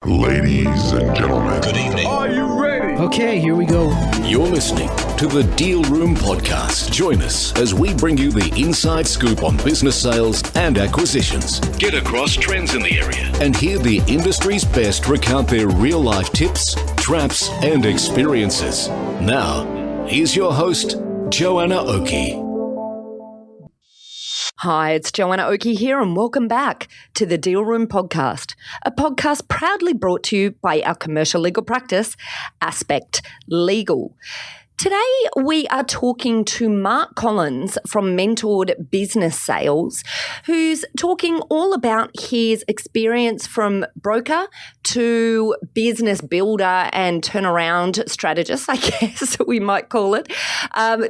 Ladies and gentlemen, Good evening. are you ready? Okay, here we go. You're listening to the Deal Room Podcast. Join us as we bring you the inside scoop on business sales and acquisitions. Get across trends in the area and hear the industry's best recount their real-life tips, traps, and experiences. Now, here's your host, Joanna Oakey. Hi, it's Joanna Oakey here, and welcome back to the Deal Room Podcast, a podcast proudly brought to you by our commercial legal practice, Aspect Legal. Today, we are talking to Mark Collins from Mentored Business Sales, who's talking all about his experience from broker to business builder and turnaround strategist, I guess we might call it,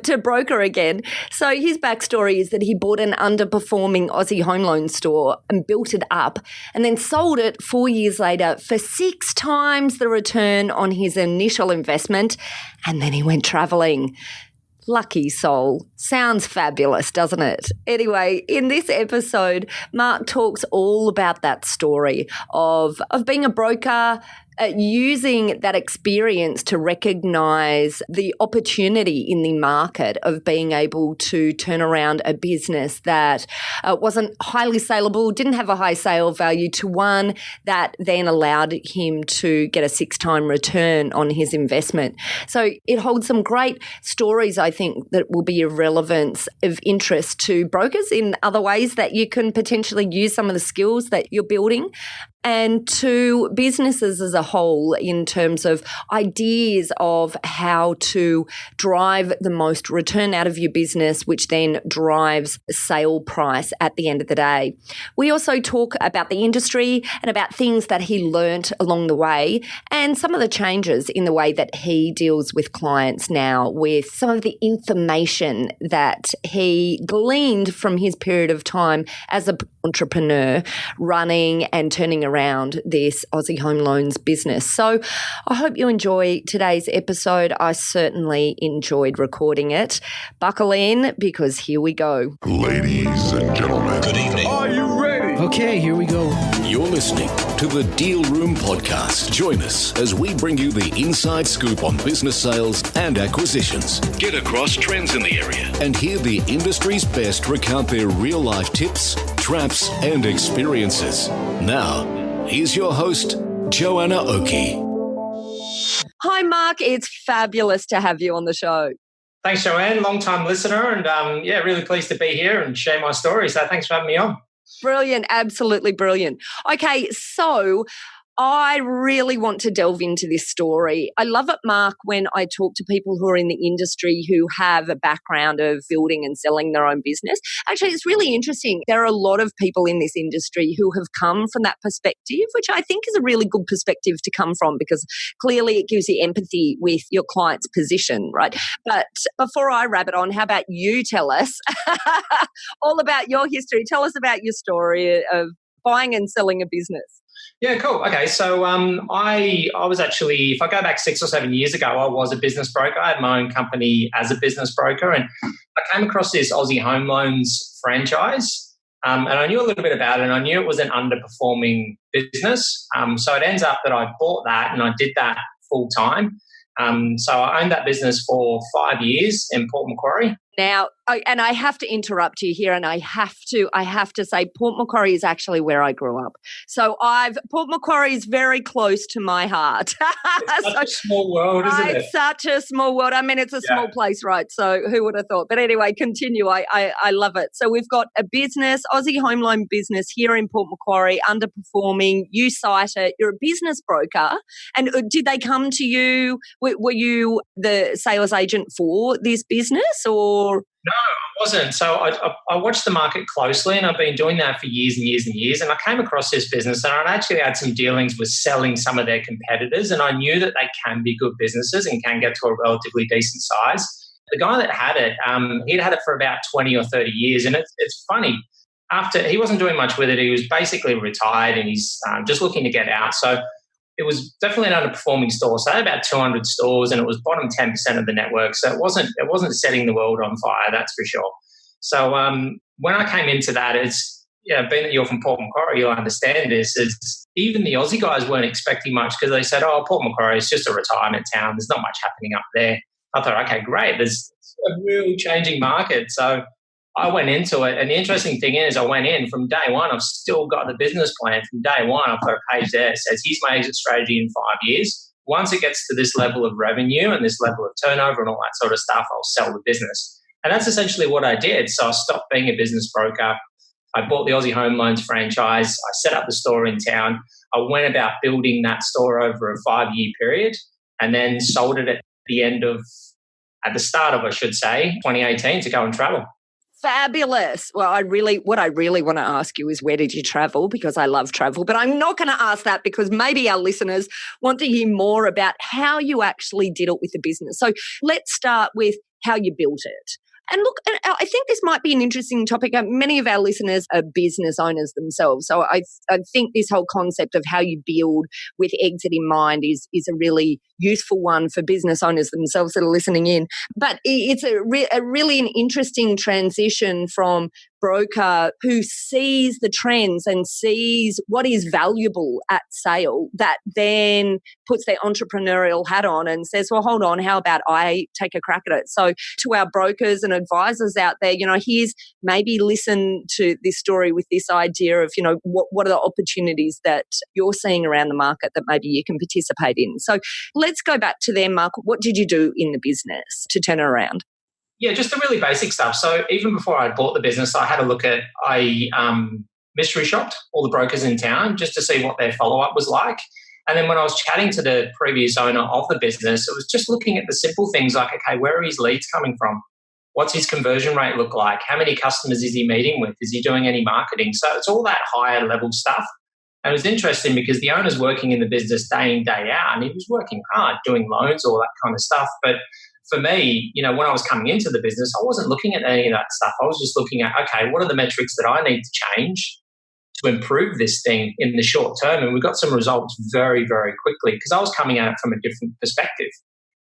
to broker again. So his backstory is that he bought an underperforming Aussie home loan store and built it up and then sold it 4 years later for 6 times the return on his initial investment, and then he went traveling. Lucky soul. Sounds fabulous, doesn't it? Anyway, in this episode, Mark talks all about that story of being a broker, using that experience to recognise the opportunity in the market of being able to turn around a business that wasn't highly saleable, didn't have a high sale value, to one that then allowed him to get a 6-time return on his investment. So it holds some great stories, I think, that will be of relevance, of interest to brokers in other ways that you can potentially use some of the skills that you're building, and to businesses as a whole in terms of ideas of how to drive the most return out of your business, which then drives sale price at the end of the day. We also talk about the industry and about things that he learnt along the way and some of the changes in the way that he deals with clients now, with some of the information that he gleaned from his period of time as an entrepreneur running and turning around this Aussie home loans business. So I hope you enjoy today's episode. I certainly enjoyed recording it. Buckle in, because here we go. Ladies and gentlemen, Good evening. are you ready? Okay, here we go. You're listening to the Deal Room Podcast. Join us as we bring you the inside scoop on business sales and acquisitions. Get across trends in the area and hear the industry's best recount their real-life tips, traps, and experiences. Now, here's your host, Joanna Oakey. Hi, Mark. It's fabulous to have you on the show. Thanks, Joanne. Long-time listener, and really pleased to be here and share my story. So thanks for having me on. Brilliant. Absolutely brilliant. Okay, so I really want to delve into this story. I love it, Mark, when I talk to people who are in the industry who have a background of building and selling their own business. Actually, it's really interesting. There are a lot of people in this industry who have come from that perspective, which I think is a really good perspective to come from, because clearly it gives you empathy with your client's position, right? But before I rabbit on, how about you tell us all about your history? Tell us about your story of buying and selling a business. Yeah, cool. Okay, so I was actually, if I go back 6 or 7 years ago, I was a business broker. I had my own company as a business broker, and I came across this Aussie home loans franchise, and I knew a little bit about it, and I knew it was an underperforming business. So it ends up that I bought that and I did that full time. So I owned that business for 5 years in Port Macquarie. Now, and I have to interrupt you here, and I have to say Port Macquarie is actually where I grew up. So Port Macquarie is very close to my heart. It's such a small world, isn't it? It's such a small world. I mean, it's a small place, right? So who would have thought? But anyway, continue. I love it. So we've got a business, Aussie home loan business here in Port Macquarie, underperforming. You cite it. You're a business broker. And did they come to you? Were you the sales agent for this business, or? No, I wasn't. So I watched the market closely, and I've been doing that for years and years and years. And I came across this business, and I'd actually had some dealings with selling some of their competitors, and I knew that they can be good businesses and can get to a relatively decent size. The guy that had it, he'd had it for about 20 or 30 years. And it's funny. After he wasn't doing much with it, he was basically retired, and he's just looking to get out. So it was definitely an underperforming store. So I had about 200 stores, and it was bottom 10% of the network. So it wasn't setting the world on fire, that's for sure. So when I came into that, being that you're from Port Macquarie, you'll understand this, is even the Aussie guys weren't expecting much because they said, oh, Port Macquarie is just a retirement town. There's not much happening up there. I thought, okay, great. There's a real changing market. So I went into it. And the interesting thing is I went in from day one. I've still got the business plan from day one. I've got a page there that says, here's my exit strategy in 5 years. Once it gets to this level of revenue and this level of turnover and all that sort of stuff, I'll sell the business. And that's essentially what I did. So I stopped being a business broker. I bought the Aussie Home Loans franchise. I set up the store in town. I went about building that store over a 5-year period and then sold it at the start of 2018 to go and travel. Fabulous. Well, what I really want to ask you is, where did you travel? Because I love travel, but I'm not going to ask that because maybe our listeners want to hear more about how you actually did it with the business. So let's start with how you built it. And look, I think this might be an interesting topic. Many of our listeners are business owners themselves. So I think this whole concept of how you build with exit in mind is a really useful one for business owners themselves that are listening in. But it's a really an interesting transition from broker who sees the trends and sees what is valuable at sale, that then puts their entrepreneurial hat on and says, well, hold on, how about I take a crack at it? So to our brokers and advisors out there, here's maybe listen to this story with this idea of, what are the opportunities that you're seeing around the market that maybe you can participate in. So let's go back to there, Mark. What did you do in the business to turn it around? Yeah, just the really basic stuff. So even before I bought the business, I mystery shopped all the brokers in town just to see what their follow-up was like. And then when I was chatting to the previous owner of the business, it was just looking at the simple things like, okay, where are his leads coming from? What's his conversion rate look like? How many customers is he meeting with? Is he doing any marketing? So it's all that higher level stuff. And it was interesting because the owner's working in the business day in, day out, and he was working hard, doing loans, all that kind of stuff. But for me, when I was coming into the business, I wasn't looking at any of that stuff. I was just looking at, okay, what are the metrics that I need to change to improve this thing in the short term? And we got some results very, very quickly because I was coming at it from a different perspective.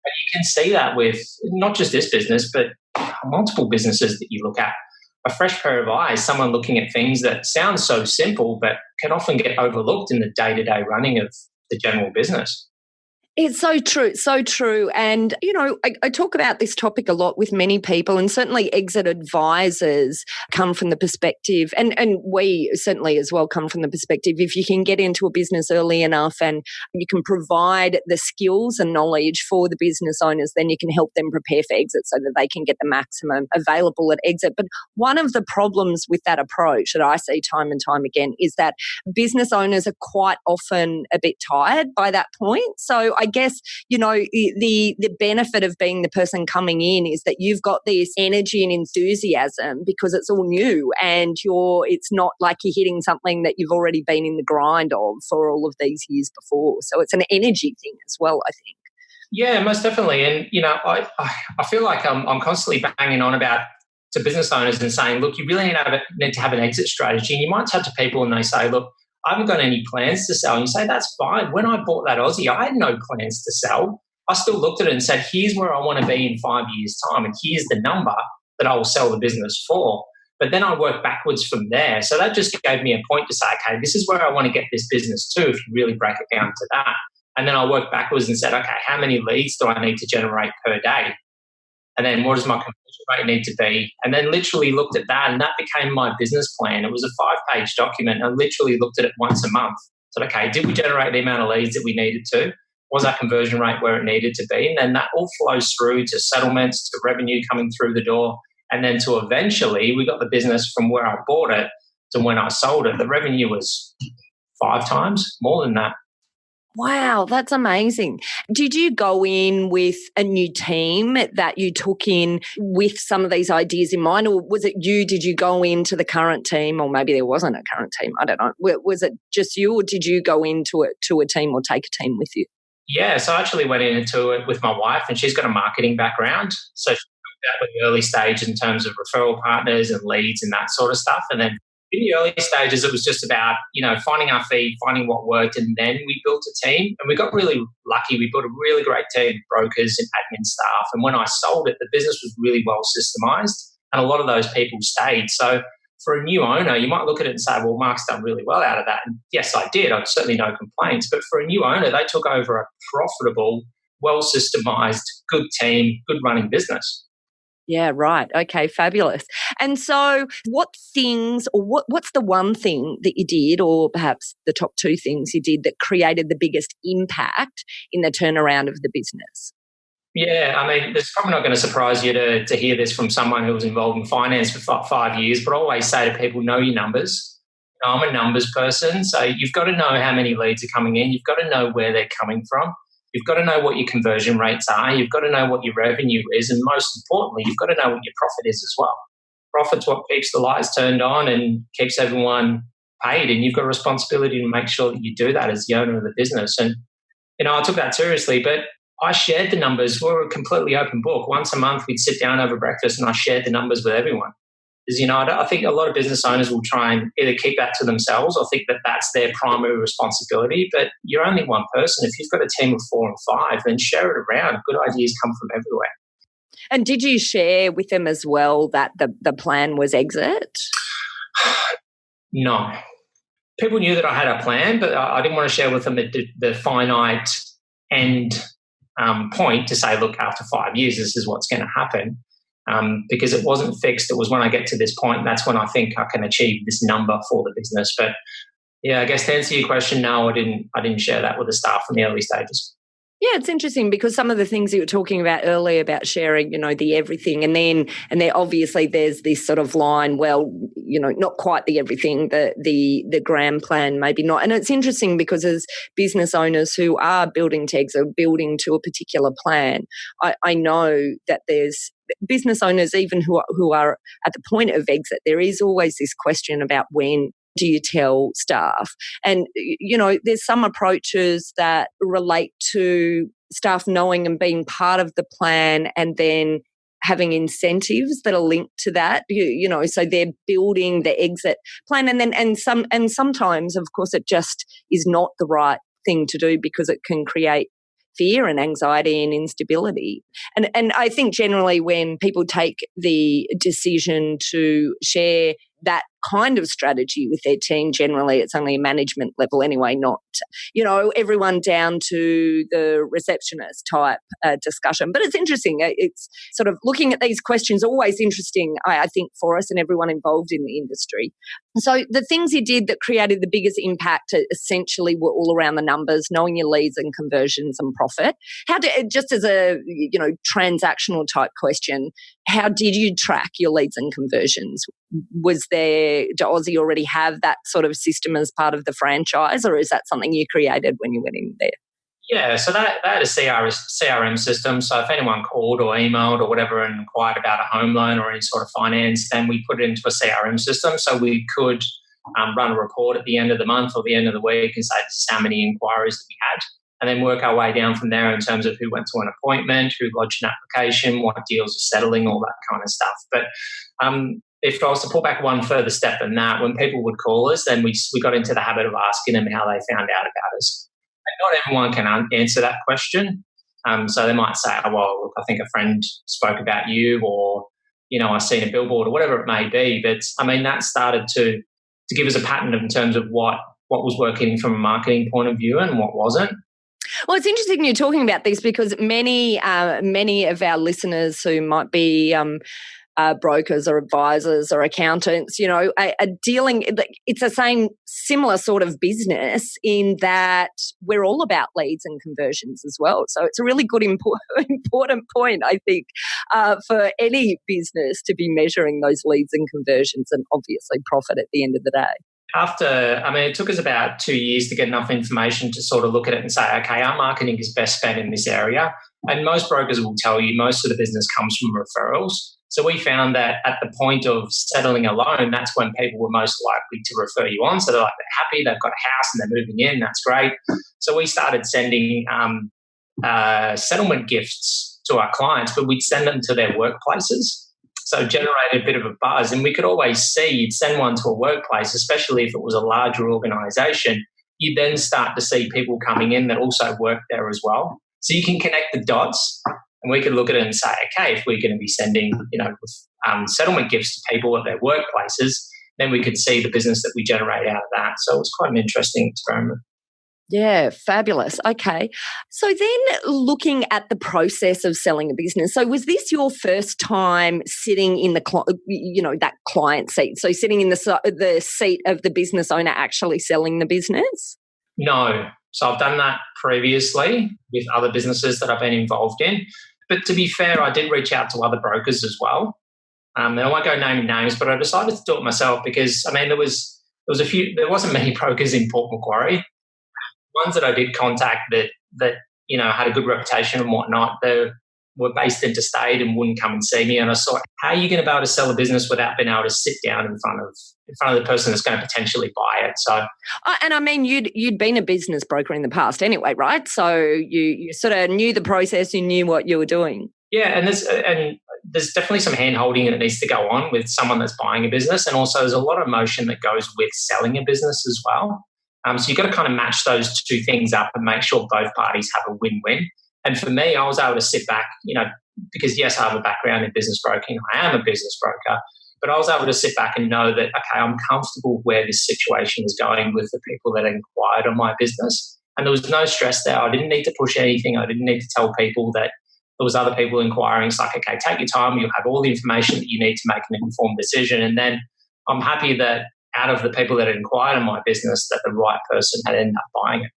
And you can see that with not just this business, but multiple businesses that you look at. A fresh pair of eyes, someone looking at things that sound so simple, but can often get overlooked in the day-to-day running of the general business. It's so true, so true. And, I talk about this topic a lot with many people, and certainly exit advisors come from the perspective, and we certainly as well come from the perspective, if you can get into a business early enough and you can provide the skills and knowledge for the business owners, then you can help them prepare for exit so that they can get the maximum available at exit. But one of the problems with that approach that I see time and time again is that business owners are quite often a bit tired by that point. So I guess, the benefit of being the person coming in is that you've got this energy and enthusiasm because it's all new and it's not like you're hitting something that you've already been in the grind of for all of these years before. So it's an energy thing as well, I think. Yeah, most definitely. And, I feel like I'm constantly banging on about to business owners and saying, look, you really need to have an exit strategy. And you might chat to people and they say, look, I haven't got any plans to sell. And you say, that's fine. When I bought that Aussie, I had no plans to sell. I still looked at it and said, here's where I want to be in 5 years' time. And here's the number that I will sell the business for. But then I worked backwards from there. So that just gave me a point to say, okay, this is where I want to get this business to if you really break it down to that. And then I worked backwards and said, okay, how many leads do I need to generate per day? And then what does my conversion rate need to be? And then literally looked at that, and that became my business plan. It was a 5-page document. I literally looked at it once a month. Said, okay, did we generate the amount of leads that we needed to? Was our conversion rate where it needed to be? And then that all flows through to settlements, to revenue coming through the door, and then to eventually we got the business from where I bought it to when I sold it. The revenue was 5 times more than that. Wow, that's amazing. Did you go in with a new team that you took in with some of these ideas in mind, or was it you? Did you go into the current team, or maybe there wasn't a current team? I don't know. Was it just you, or did you go into it to a team or take a team with you? Yeah, so I actually went into it with my wife, and she's got a marketing background. So she looked at with the early stage in terms of referral partners and leads and that sort of stuff. And then in the early stages, it was just about, finding our feet, finding what worked, and then we built a team. And we got really lucky. We built a really great team of brokers and admin staff. And when I sold it, the business was really well systemized, and a lot of those people stayed. So For a new owner, you might look at it and say, well, Mark's done really well out of that. And yes, I did. I've certainly no complaints. But for a new owner, they took over a profitable, well-systemized, good team, good running business. Yeah, right. Okay, fabulous. And so what things or what's the one thing that you did, or perhaps the top two things you did that created the biggest impact in the turnaround of the business? Yeah, I mean, it's probably not going to surprise you to hear this from someone who was involved in finance for 5 years, but I always say to people, know your numbers. I'm a numbers person, so you've got to know how many leads are coming in. You've got to know where they're coming from. You've got to know what your conversion rates are. You've got to know what your revenue is. And most importantly, you've got to know what your profit is as well. Profit's what keeps the lights turned on and keeps everyone paid. And you've got a responsibility to make sure that you do that as the owner of the business. And, I took that seriously, but I shared the numbers. We were a completely open book. Once a month, we'd sit down over breakfast and I shared the numbers with everyone. Because, I think a lot of business owners will try and either keep that to themselves or think that that's their primary responsibility. But you're only one person. If you've got a team of 4 and 5, then share it around. Good ideas come from everywhere. And did you share with them as well that the plan was exit? No. People knew that I had a plan, but I didn't want to share with them the finite end point to say, look, after 5 years, this is what's going to happen. Because it wasn't fixed. It was when I get to this point, that's when I think I can achieve this number for the business. But yeah, I guess to answer your question, no, I didn't share that with the staff in the early stages. Yeah, it's interesting because some of the things you were talking about earlier about sharing, the everything, and then obviously there's this sort of line, well, not quite the everything, the grand plan, maybe not. And it's interesting because as business owners who are building to exit, building to a particular plan, I know that there's business owners even who are at the point of exit, there is always this question about when do you tell staff? And, there's some approaches that relate to staff knowing and being part of the plan and then having incentives that are linked to that, so they're building the exit plan. And sometimes, of course, it just is not the right thing to do because it can create fear and anxiety and instability. And I think generally when people take the decision to share that kind of strategy with their team, generally it's only a management level anyway, not, everyone down to the receptionist type discussion. But it's interesting. It's sort of looking at these questions, always interesting, I think, for us and everyone involved in the industry. So the things you did that created the biggest impact essentially were all around the numbers, knowing your leads and conversions and profit. Just as a, transactional type question, how did you track your leads and conversions? Did Aussie already have that sort of system as part of the franchise, or is that something you created when you went in there? Yeah, so they had a CRM system. So if anyone called or emailed or whatever and inquired about a home loan or any sort of finance, then we put it into a CRM system so we could run a report at the end of the month or the end of the week and say this is how many inquiries that we had, and then work our way down from there in terms of who went to an appointment, who lodged an application, what deals are settling, all that kind of stuff. But if I was to pull back one further step than that, when people would call us, then we got into the habit of asking them how they found out about us. And not everyone can answer that question. So they might say, oh, well, look, I think a friend spoke about you, or, I've seen a billboard or whatever it may be. But, that started to give us a pattern in terms of what was working from a marketing point of view and what wasn't. Well, it's interesting you're talking about this because many of our listeners who might be brokers or advisors or accountants, are dealing, it's the same similar sort of business in that we're all about leads and conversions as well. So it's a really good important point, I think, for any business to be measuring those leads and conversions and obviously profit at the end of the day. It took us about 2 years to get enough information to sort of look at it and say, okay, our marketing is best spent in this area. And most brokers will tell you most of the business comes from referrals. So we found that at the point of settling a loan, that's when people were most likely to refer you on. So they're happy, they've got a house and they're moving in, that's great. So we started sending settlement gifts to our clients, but we'd send them to their workplaces. So generated a bit of a buzz, and we could always see you'd send one to a workplace, especially if it was a larger organisation, you'd then start to see people coming in that also work there as well. So you can connect the dots, and we could look at it and say, okay, if we're going to be sending, settlement gifts to people at their workplaces, then we could see the business that we generate out of that. So it was quite an interesting experiment. Yeah, fabulous. Okay. So then looking at the process of selling a business. So was this your first time sitting in the that client seat? So sitting in the seat of the business owner actually selling the business? No. So I've done that previously with other businesses that I've been involved in. But to be fair, I did reach out to other brokers as well. And I won't go naming names, but I decided to do it myself because, there wasn't many brokers in Port Macquarie. Ones that I did contact that had a good reputation and whatnot, they were based interstate and wouldn't come and see me. And I thought, how are you going to be able to sell a business without being able to sit down in front of the person that's going to potentially buy it? So, and you'd been a business broker in the past anyway, right? So you sort of knew the process, you knew what you were doing. Yeah, and there's definitely some hand holding that needs to go on with someone that's buying a business, and also there's a lot of emotion that goes with selling a business as well. So you've got to kind of match those two things up and make sure both parties have a win-win. And for me, I was able to sit back, because yes, I have a background in business broking. I am a business broker, but I was able to sit back and know that, okay, I'm comfortable where this situation is going with the people that inquired on my business. And there was no stress there. I didn't need to push anything. I didn't need to tell people that there was other people inquiring. It's like, okay, take your time. You'll have all the information that you need to make an informed decision. And then I'm happy that out of the people that had inquired on my business, that the right person had ended up buying it.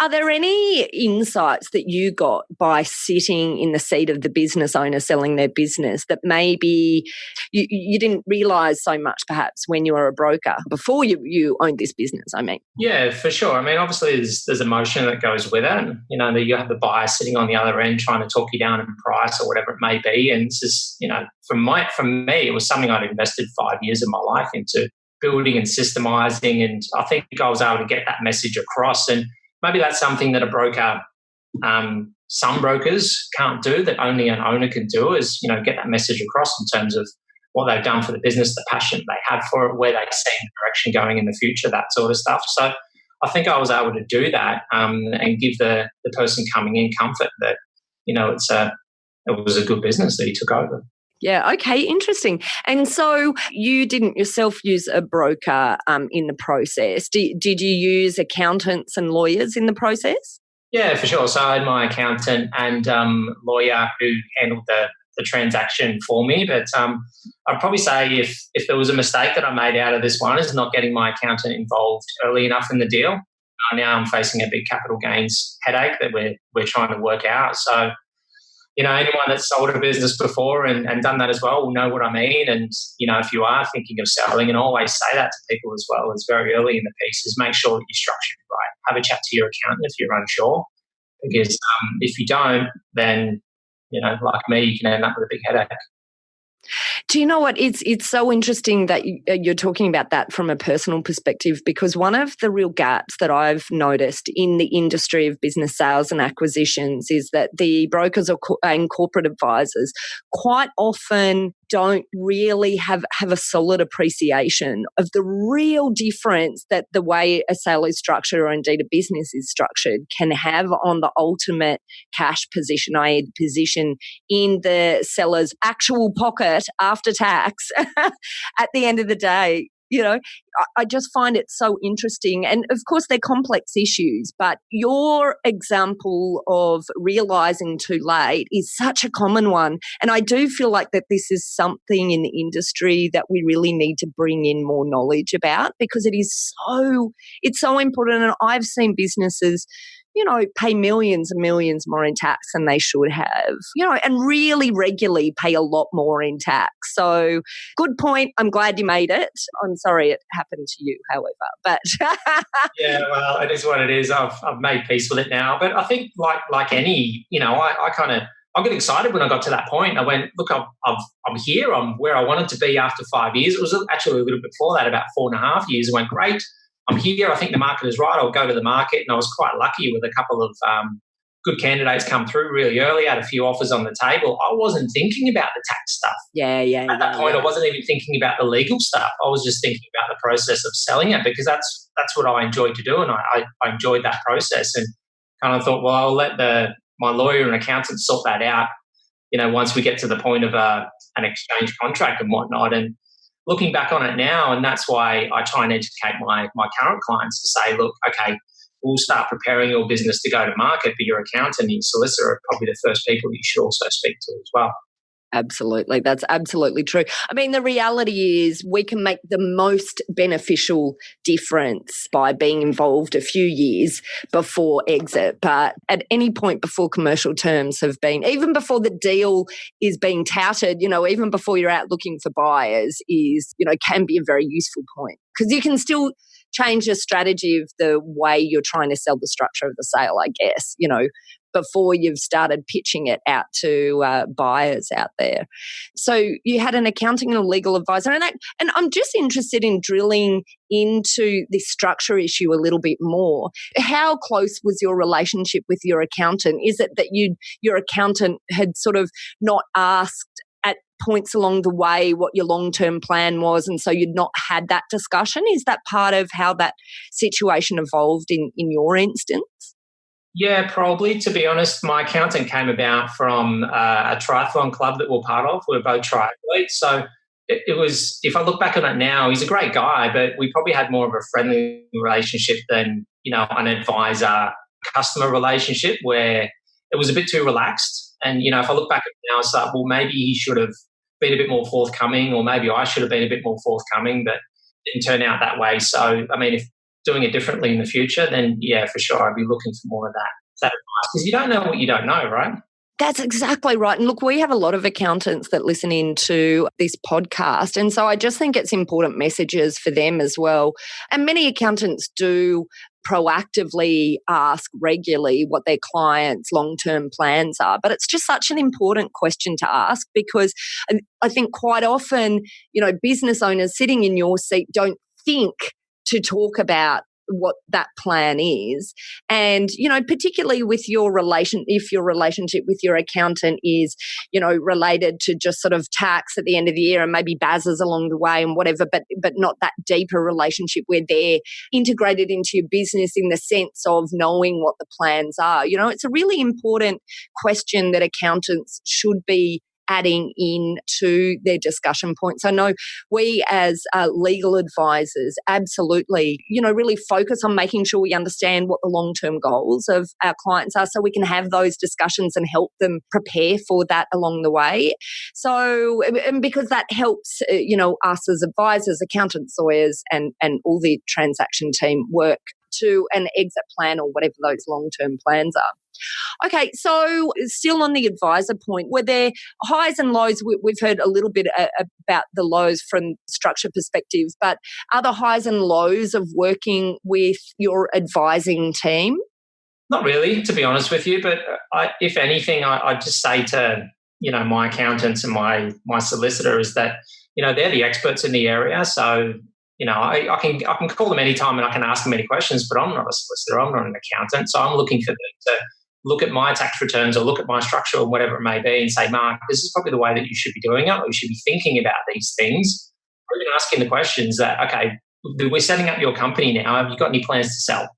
Are there any insights that you got by sitting in the seat of the business owner selling their business that maybe you didn't realise so much perhaps when you were a broker before you owned this business, Yeah, for sure. Obviously there's emotion that goes with it. You have the buyer sitting on the other end trying to talk you down in price or whatever it may be. And it's just, from me, it was something I'd invested 5 years of my life into building and systemizing, and I think I was able to get that message across. And maybe that's something that a broker, some brokers can't do, that only an owner can do, is get that message across in terms of what they've done for the business, the passion they have for it, where they see the direction going in the future, that sort of stuff. So I think I was able to do that and give the person coming in comfort that it was a good business that he took over. Yeah, okay, interesting. And so you didn't yourself use a broker in the process. Did you use accountants and lawyers in the process? Yeah, for sure. So I had my accountant and lawyer who handled the transaction for me. But I'd probably say if there was a mistake that I made out of this one is not getting my accountant involved early enough in the deal. Now I'm facing a big capital gains headache that we're trying to work out. So anyone that's sold a business before and done that as well will know what I mean. And, if you are thinking of selling, and always say that to people as well, it's very early in the piece, is make sure that you're structured right. Have a chat to your accountant if you're unsure, because if you don't, then, like me, you can end up with a big headache. Do you know what? It's so interesting that you're talking about that from a personal perspective, because one of the real gaps that I've noticed in the industry of business sales and acquisitions is that the brokers and corporate advisors quite often don't really have a solid appreciation of the real difference that the way a sale is structured, or indeed a business is structured, can have on the ultimate cash position, i.e. the position in the seller's actual pocket after tax at the end of the day. I just find it so interesting. And of course, they're complex issues, but your example of realising too late is such a common one. And I do feel like that this is something in the industry that we really need to bring in more knowledge about, because it's so important. And I've seen businesses, pay millions and millions more in tax than they should have, and really regularly pay a lot more in tax. So good point. I'm glad you made it. I'm sorry it happened to you, however, but yeah, well, it is what it is. I've made peace with it now. But I think like any, I get excited when I got to that point. I went, look, I'm here. I'm where I wanted to be after 5 years. It was actually a little bit before that, about 4.5 years. I went, great. I'm here. I think the market is right. I'll go to the market. And I was quite lucky with a couple of good candidates come through really early. I had a few offers on the table. I wasn't thinking about the tax stuff. Yeah. At that point, I wasn't even thinking about the legal stuff. I was just thinking about the process of selling it, because that's what I enjoyed to do. And I enjoyed that process, and kind of thought, well, I'll let my lawyer and accountant sort that out, once we get to the point of an exchange contract and whatnot. And looking back on it now, and that's why I try and educate my current clients to say, look, okay, we'll start preparing your business to go to market, but your accountant and your solicitor are probably the first people that you should also speak to as well. Absolutely. That's absolutely true. I mean, the reality is we can make the most beneficial difference by being involved a few years before exit. But at any point before commercial terms have been, even before the deal is being touted, even before you're out looking for buyers can be a very useful point, because you can still change the strategy of the way you're trying to sell the structure of the sale, I guess, before you've started pitching it out to buyers out there. So you had an accounting and a legal advisor, and I'm just interested in drilling into this structure issue a little bit more. How close was your relationship with your accountant? Is it that your accountant had sort of not asked at points along the way what your long-term plan was, and so you'd not had that discussion? Is that part of how that situation evolved in your instance? Yeah, probably. To be honest, my accountant came about from a triathlon club that we're part of. We're both triathletes. So it was, if I look back on it now, he's a great guy, but we probably had more of a friendly relationship than, an advisor-customer relationship where it was a bit too relaxed. And, if I look back at it now, it's like, well, maybe he should have been a bit more forthcoming, or maybe I should have been a bit more forthcoming, but it didn't turn out that way. So, I mean, if doing it differently in the future, then yeah, for sure, I'd be looking for more of that advice, because you don't know what you don't know, right? That's exactly right. And look, we have a lot of accountants that listen into this podcast. And so I just think it's important messages for them as well. And many accountants do proactively ask regularly what their clients' long-term plans are. But it's just such an important question to ask, because I think quite often, business owners sitting in your seat don't think to talk about what that plan is. And, particularly with if your relationship with your accountant is, related to just sort of tax at the end of the year and maybe bazzers along the way and whatever, but not that deeper relationship where they're integrated into your business in the sense of knowing what the plans are. It's a really important question that accountants should be adding in to their discussion points. I know we as legal advisors absolutely, really focus on making sure we understand what the long-term goals of our clients are, so we can have those discussions and help them prepare for that along the way. So, and because that helps, us as advisors, accountants, lawyers, and all the transaction team work to an exit plan or whatever those long-term plans are. Okay, so still on the advisor point, were there highs and lows? We've heard a little bit about the lows from structure perspective, but are there highs and lows of working with your advising team? Not really, to be honest with you, but if anything, I just say to, my accountants and my solicitor is that, they're the experts in the area. So, I can call them anytime and I can ask them any questions, but I'm not a solicitor, I'm not an accountant. So I'm looking for them to look at my tax returns or look at my structure or whatever it may be and say, Mark, this is probably the way that you should be doing it. We should be thinking about these things. Or even asking the questions that, okay, we're setting up your company now. Have you got any plans to sell?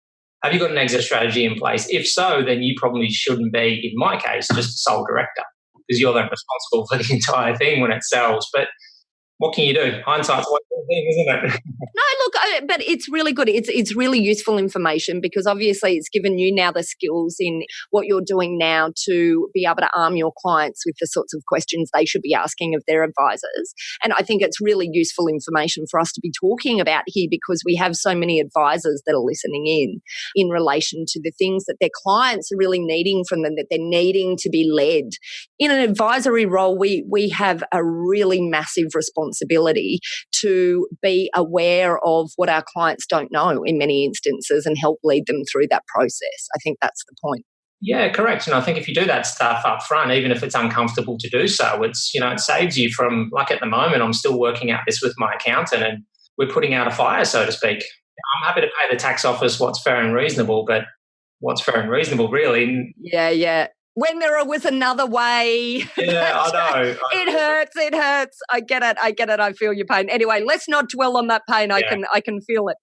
Have you got an exit strategy in place? If so, then you probably shouldn't be, in my case, just a sole director, because you're then responsible for the entire thing when it sells. But what can you do? Hindsight's one thing, isn't it? No, look, but it's really good. It's really useful information, because obviously it's given you now the skills in what you're doing now to be able to arm your clients with the sorts of questions they should be asking of their advisors. And I think it's really useful information for us to be talking about here, because we have so many advisors that are listening in relation to the things that their clients are really needing from them, that they're needing to be led. In an advisory role, we have a really massive responsibility to be aware of what our clients don't know in many instances and help lead them through that process. I think that's the point. Yeah, correct. And I think if you do that stuff up front, even if it's uncomfortable to do so, it's, it saves you from, like at the moment, I'm still working out this with my accountant and we're putting out a fire, so to speak. I'm happy to pay the tax office what's fair and reasonable, but what's fair and reasonable really? Yeah. When there was another way. Yeah, I know. It hurts. I get it. I feel your pain. Anyway, let's not dwell on that pain. Yeah. I can feel it.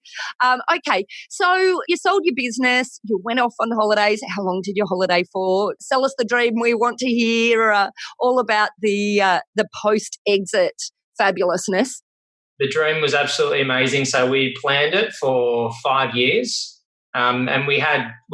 Okay, so you sold your business. You went off on holidays. How long did your holiday for? Sell us the dream. We want to hear all about the post-exit fabulousness. The dream was absolutely amazing. So we planned it for 5 years. And we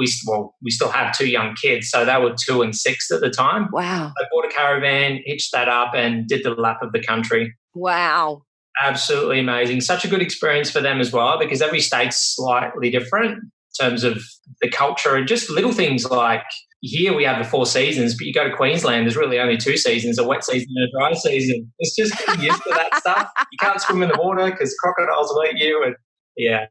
still have 2 young kids. So they were 2 and 6 at the time. Wow. I bought a caravan, hitched that up and did the lap of the country. Wow. Absolutely amazing. Such a good experience for them as well, because every state's slightly different in terms of the culture and just little things like here we have the 4 seasons, but you go to Queensland, there's really only 2 seasons, a wet season and a dry season. It's just getting used to that stuff. You can't swim in the water because crocodiles will eat you. And yeah,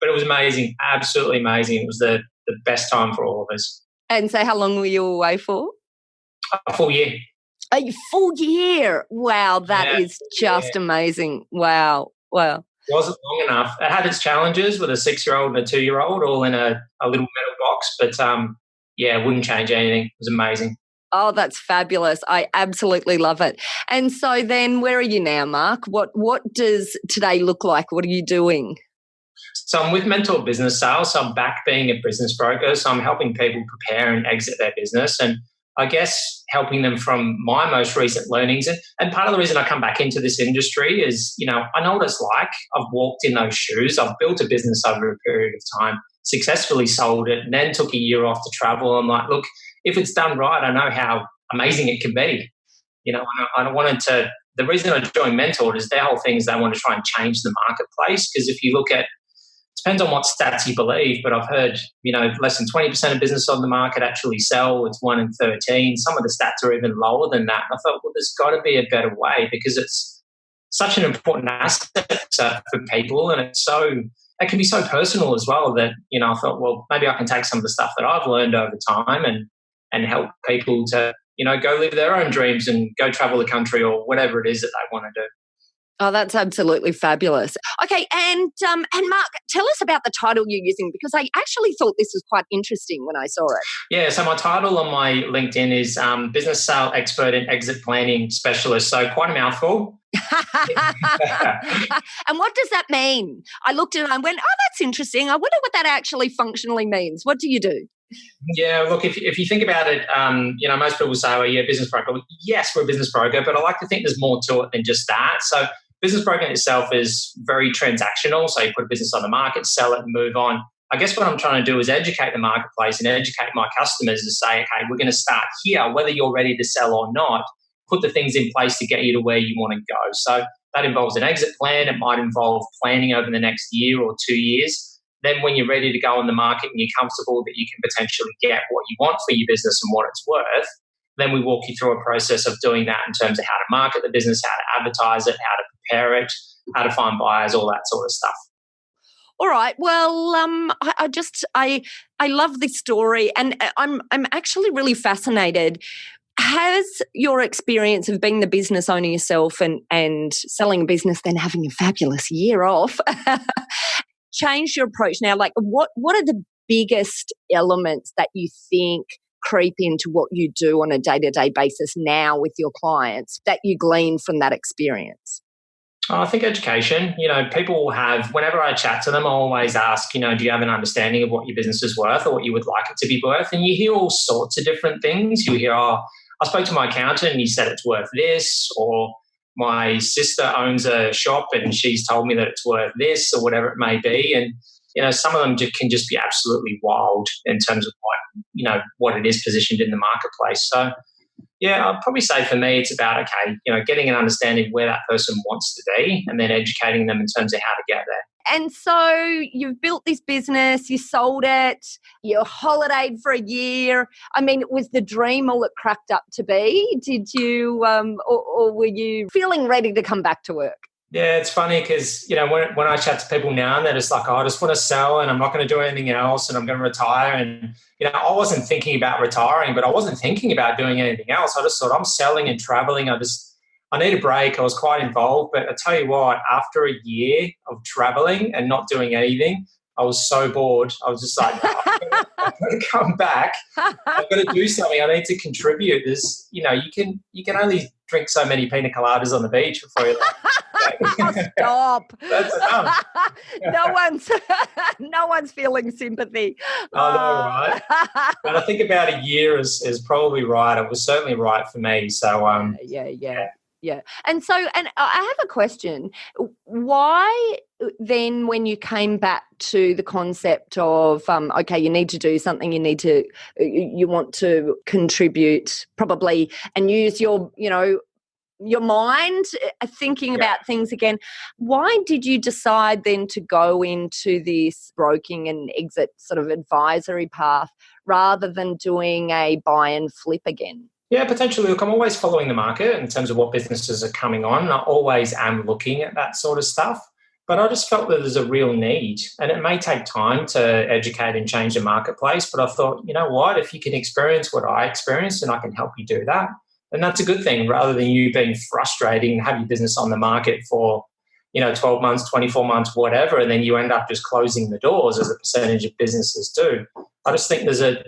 but it was amazing, absolutely amazing. It was the best time for all of us. And so how long were you away for? A full year. A full year. Wow, that is just amazing. Wow. It wasn't long enough. It had its challenges with a 6-year-old and a 2-year-old all in a little metal box, but it wouldn't change anything. It was amazing. Oh, that's fabulous. I absolutely love it. And so then where are you now, Mark? What does today look like? What are you doing? So I'm with Mentor Business Sales. So I'm back being a business broker. So I'm helping people prepare and exit their business. And I guess helping them from my most recent learnings. And part of the reason I come back into this industry is, I know what it's like. I've walked in those shoes. I've built a business over a period of time, successfully sold it, and then took a year off to travel. I'm like, look, if it's done right, I know how amazing it can be. I wanted to, the reason I joined Mentor is their whole thing is they want to try and change the marketplace. Because if you look at, depends on what stats you believe, but I've heard, less than 20% of business on the market actually sell. It's 1 in 13. Some of the stats are even lower than that. And I thought, well, there's got to be a better way because it's such an important asset for people. And it can be so personal as well that, I thought, well, maybe I can take some of the stuff that I've learned over time and help people to, go live their own dreams and go travel the country or whatever it is that they want to do. Oh, that's absolutely fabulous. Okay, and Mark, tell us about the title you're using because I actually thought this was quite interesting when I saw it. Yeah, so my title on my LinkedIn is Business Sale Expert and Exit Planning Specialist. So quite a mouthful. And what does that mean? I looked at it and I went, oh, that's interesting. I wonder what that actually functionally means. What do you do? Yeah, look, if you think about it, most people say, oh, yeah, business broker. Well, yes, we're a business broker, but I like to think there's more to it than just that. So business broker itself is very transactional. So you put a business on the market, sell it and move on. I guess what I'm trying to do is educate the marketplace and educate my customers to say, okay, we're going to start here, whether you're ready to sell or not, put the things in place to get you to where you want to go. So that involves an exit plan. It might involve planning over the next year or 2 years. Then when you're ready to go on the market and you're comfortable that you can potentially get what you want for your business and what it's worth, then we walk you through a process of doing that in terms of how to market the business, how to advertise it, how to prepare it, how to find buyers, all that sort of stuff. All right. Well, I love this story, and I'm actually really fascinated. Has your experience of being the business owner yourself and selling a business, then having a fabulous year off, changed your approach now? Like, what are the biggest elements that you think creep into what you do on a day-to-day basis now with your clients that you glean from that experience? I think education. People have, whenever I chat to them, I always ask, do you have an understanding of what your business is worth or what you would like it to be worth? And you hear all sorts of different things. You hear, I spoke to my accountant and he said it's worth this, or my sister owns a shop and she's told me that it's worth this, or whatever it may be. And, some of them can just be absolutely wild in terms of what it is positioned in the marketplace. So, yeah, I'd probably say for me, it's about, getting an understanding where that person wants to be and then educating them in terms of how to get there. And so you've built this business, you sold it, you holidayed for a year. I mean, was the dream all it cracked up to be? Did you, or were you feeling ready to come back to work? Yeah, it's funny because, when I chat to people now and they're just like, oh, I just want to sell and I'm not going to do anything else and I'm going to retire. And, I wasn't thinking about retiring, but I wasn't thinking about doing anything else. I just thought I'm selling and traveling. I need a break. I was quite involved. But I tell you what, after a year of traveling and not doing anything, I was so bored. I was just like, I've got to come back. I've got to do something. I need to contribute. This, you can only drink so many pina coladas on the beach before you're like, stop. That's enough. No one's feeling sympathy. I know, right? But I think about a year is probably right. It was certainly right for me. So yeah. Yeah. And I have a question. Why then, when you came back to the concept of, okay, you need to do something, you want to contribute probably and use your mind thinking about things again. Why did you decide then to go into this broking and exit sort of advisory path rather than doing a buy and flip again? Yeah, potentially. Look, I'm always following the market in terms of what businesses are coming on. I always am looking at that sort of stuff. But I just felt that there's a real need, and it may take time to educate and change the marketplace. But I thought, you know what, if you can experience what I experienced and I can help you do that, then that's a good thing, rather than you being frustrated and have your business on the market for 12 months, 24 months, whatever, and then you end up just closing the doors as a percentage of businesses do. I just think there's a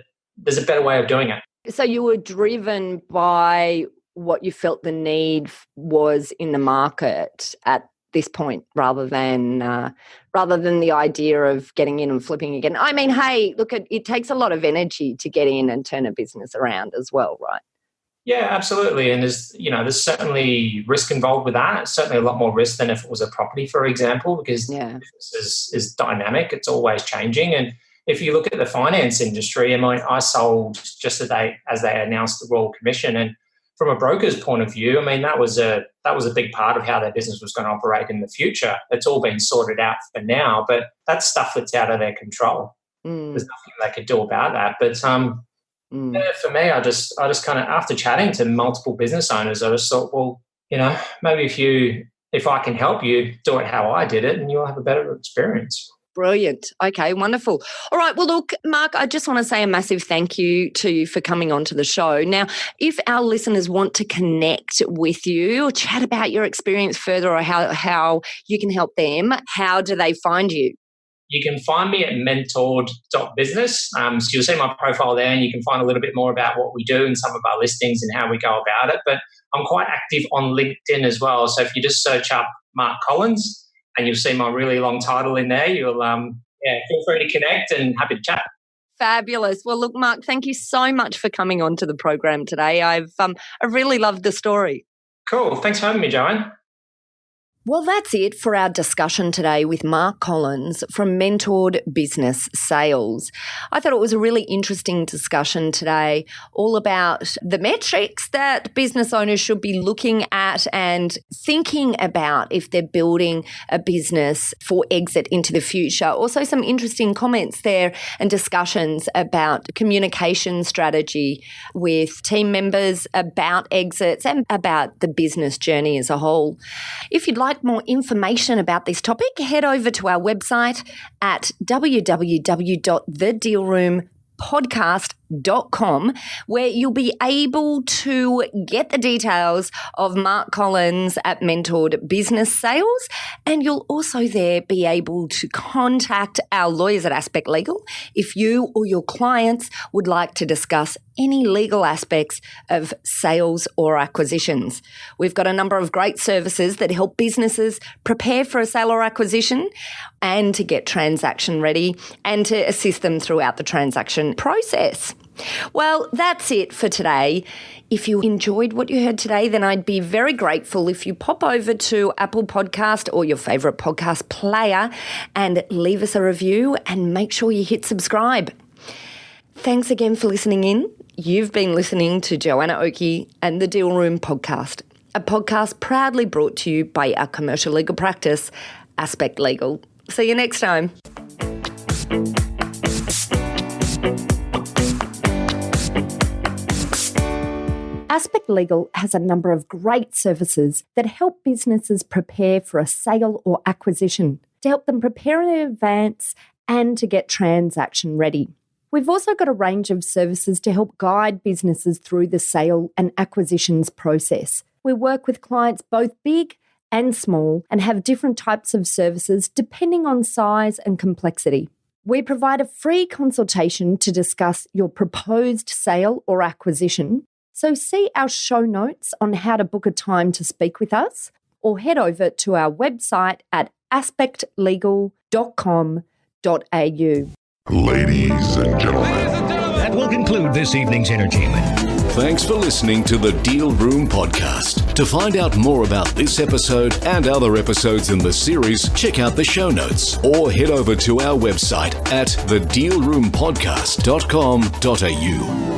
better way of doing it. So you were driven by what you felt the need was in the market at this point, rather than the idea of getting in and flipping again. I mean, hey, look, it takes a lot of energy to get in and turn a business around as well, right? Yeah, absolutely. And there's certainly risk involved with that. It's certainly a lot more risk than if it was a property, for example, because business is dynamic. It's always changing. And if you look at the finance industry, I sold just as they announced the Royal Commission, and from a broker's point of view, that was a big part of how their business was going to operate in the future. It's all been sorted out for now, but that's stuff that's out of their control. There's nothing they could do about that. But yeah, for me, I just kind of, after chatting to multiple business owners, I just thought, well, maybe if I can help you do it how I did it, and you'll have a better experience. Brilliant. Okay, wonderful. All right. Well, look, Mark, I just want to say a massive thank you to you for coming on to the show. Now, if our listeners want to connect with you or chat about your experience further, or how you can help them, how do they find you? You can find me at mentored.business. So you'll see my profile there, and you can find a little bit more about what we do and some of our listings and how we go about it. But I'm quite active on LinkedIn as well. So if you just search up Mark Collins, and you'll see my really long title in there, you'll feel free to connect, and happy to chat. Fabulous. Well, look, Mark, thank you so much for coming on to the program today. I really loved the story. Cool. Thanks for having me, Joanne. Well, that's it for our discussion today with Mark Collins from Mentored Business Sales. I thought it was a really interesting discussion today, all about the metrics that business owners should be looking at and thinking about if they're building a business for exit into the future. Also, some interesting comments there and discussions about communication strategy with team members about exits and about the business journey as a whole. If you'd like more information about this topic, head over to our website at www.thedealroompodcast.com, where you'll be able to get the details of Mark Collins at Mentored Business Sales, and you'll also there be able to contact our lawyers at Aspect Legal if you or your clients would like to discuss any legal aspects of sales or acquisitions. We've got a number of great services that help businesses prepare for a sale or acquisition and to get transaction ready and to assist them throughout the transaction process. Well, that's it for today. If you enjoyed what you heard today, then I'd be very grateful if you pop over to Apple Podcast or your favourite podcast player and leave us a review, and make sure you hit subscribe. Thanks again for listening in. You've been listening to Joanna Oakey and the Deal Room Podcast, a podcast proudly brought to you by our commercial legal practice, Aspect Legal. See you next time. Aspect Legal has a number of great services that help businesses prepare for a sale or acquisition, to help them prepare in advance and to get transaction ready. We've also got a range of services to help guide businesses through the sale and acquisitions process. We work with clients both big and small and have different types of services depending on size and complexity. We provide a free consultation to discuss your proposed sale or acquisition. So see our show notes on how to book a time to speak with us, or head over to our website at aspectlegal.com.au. Ladies and gentlemen. That will conclude this evening's entertainment. Thanks for listening to the Deal Room Podcast. To find out more about this episode and other episodes in the series, check out the show notes or head over to our website at thedealroompodcast.com.au.